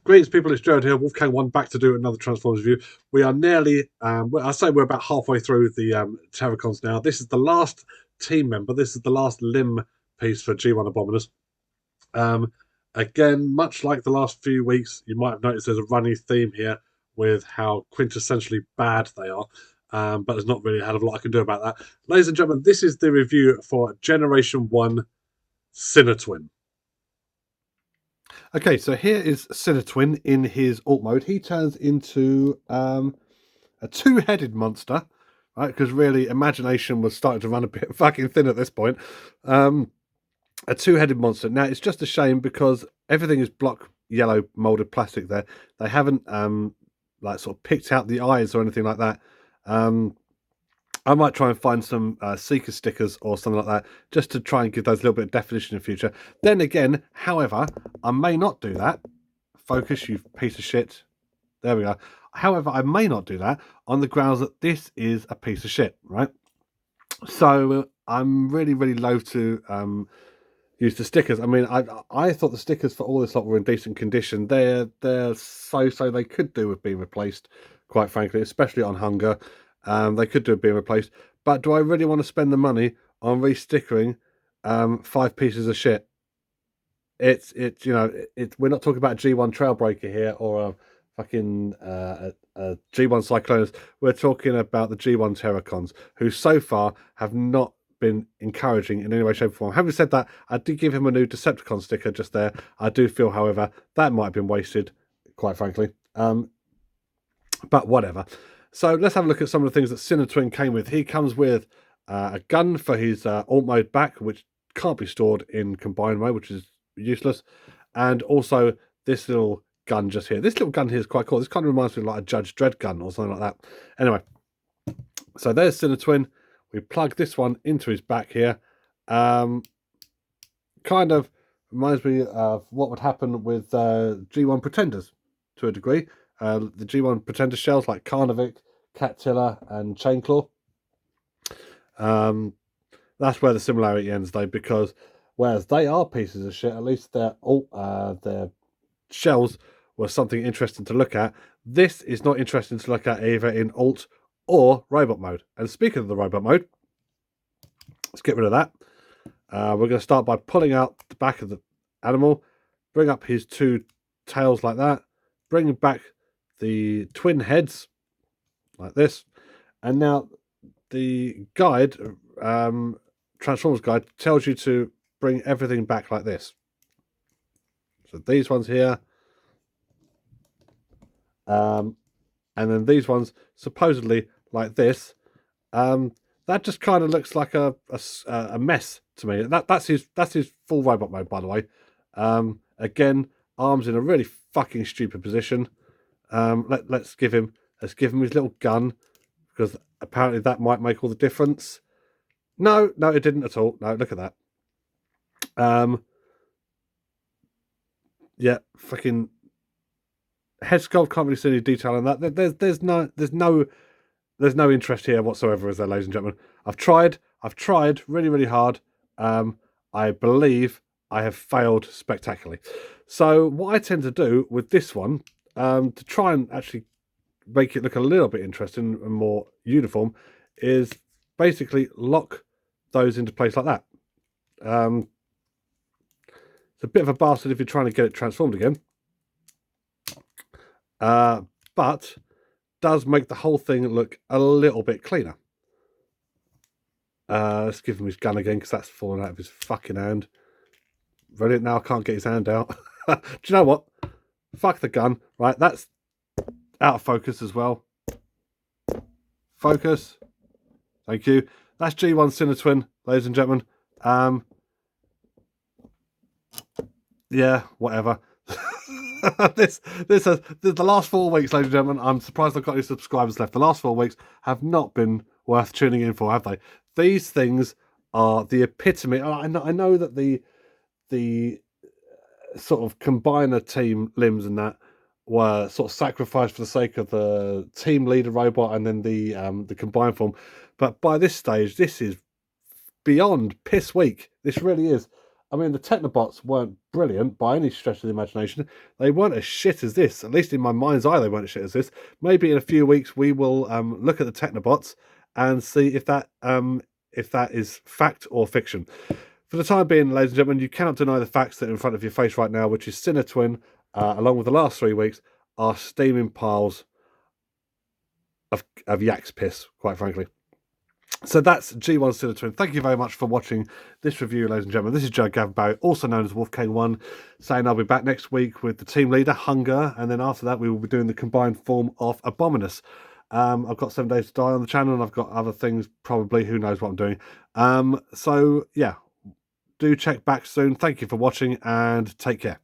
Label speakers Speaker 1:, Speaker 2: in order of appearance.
Speaker 1: Greetings, people. It's Jared here. Wolfgang One back to do another Transformers review. We are nearly, I say we're about halfway through the Terrorcons now. This is the last team member. This is the last limb piece for G1 Abominus. Again, much like the last few weeks, you might have noticed there's a running theme here with how quintessentially bad they are. But there's not really a hell of a lot I can do about that. Ladies and gentlemen, this is the review for Generation 1 Sinnertwin.
Speaker 2: Okay, so here is Sinnertwin in his alt mode. He turns into a two-headed monster, right? Because really, imagination was starting to run a bit fucking thin at this point. A two-headed monster. Now, it's just a shame because everything is block yellow molded plastic there. They haven't like sort of picked out the eyes or anything like that. I might try and find some Seeker stickers or something like that, just to try and give those a little bit of definition in the future. Then again, however, I may not do that. Focus, you piece of shit. There we go. However, I may not do that on the grounds that this is a piece of shit, right? So I'm really, really loath to use the stickers. I mean, I thought the stickers for all this lot were in decent condition. They're so they could do with being replaced, quite frankly, especially on Hunger. They could do with being replaced. But do I really want to spend the money on re-stickering 5 pieces of shit? It's we're not talking about a G1 Trailbreaker here or a fucking a G1 Cyclonus. We're talking about the G1 Terrorcons, who so far have not been encouraging in any way, shape, or form. Having said that, I did give him a new Decepticon sticker just there. I do feel, however, that might have been wasted, quite frankly. But whatever. So let's have a look at some of the things that Sinnertwin came with. He comes with a gun for his alt mode back, which can't be stored in combined mode, which is useless. And also this little gun just here. This little gun here is quite cool. This kind of reminds me of like a Judge Dredd gun or something like that. Anyway, so there's Sinnertwin. We plug this one into his back here. Kind of reminds me of what would happen with G1 Pretenders to a degree. The G1 Pretender shells like Karnavik, Cattilla, and Chainclaw. That's where the similarity ends, though, because whereas they are pieces of shit, at least their shells were something interesting to look at. This is not interesting to look at either in alt or robot mode. And speaking of the robot mode, let's get rid of that. We're going to start by pulling out the back of the animal, bring up his 2 tails like that, bring back the twin heads like this, and now the guide, Transformers guide, tells you to bring everything back like this. So these ones here, and then these ones supposedly like this. That just kind of looks like a mess to me. That's his full robot mode, by the way. Again, arms in a really fucking stupid position. Let's give him his little gun, because apparently that might make all the difference. No, it didn't at all. No, look at that. Yeah, fucking head sculpt, can't really see any detail on that. There's no interest here whatsoever, is there, ladies and gentlemen? I've tried really, really hard. I believe I have failed spectacularly. So what I tend to do with this one, to try and actually make it look a little bit interesting and more uniform, is basically lock those into place like that. It's a bit of a bastard if you're trying to get it transformed again. But does make the whole thing look a little bit cleaner. Let's give him his gun again, because that's fallen out of his fucking hand. Brilliant, now I can't get his hand out. Do you know what? Fuck the gun. Right, that's out of focus as well. Focus. Thank you. That's G1 Sinnertwin, ladies and gentlemen. Yeah, whatever. This has the last 4 weeks, ladies and gentlemen. I'm surprised I've got any subscribers left. The last 4 weeks have not been worth tuning in for, have they? These things are the epitome. I know that the sort of combiner team limbs and that were sort of sacrificed for the sake of the team leader robot and then the combined form. But by this stage, this is beyond piss weak. This really is. I mean, the Technobots weren't brilliant by any stretch of the imagination. They weren't as shit as this. At least in my mind's eye, they weren't as shit as this. Maybe in a few weeks we will look at the Technobots and see if that is fact or fiction. For the time being, ladies and gentlemen, you cannot deny the facts that are in front of your face right now, which is Sinnertwin, along with the last 3 weeks, are steaming piles of yak's piss, quite frankly. So that's G1 Sinnertwin. Thank you very much for watching this review, ladies and gentlemen. This is Joe Gavin Barry, also known as Wolfgang1, saying I'll be back next week with the team leader, Hunger, and then after that we will be doing the combined form of Abominus. I've got 7 Days to Die on the channel, and I've got other things, probably. Who knows what I'm doing. So, yeah, do check back soon. Thank you for watching, and take care.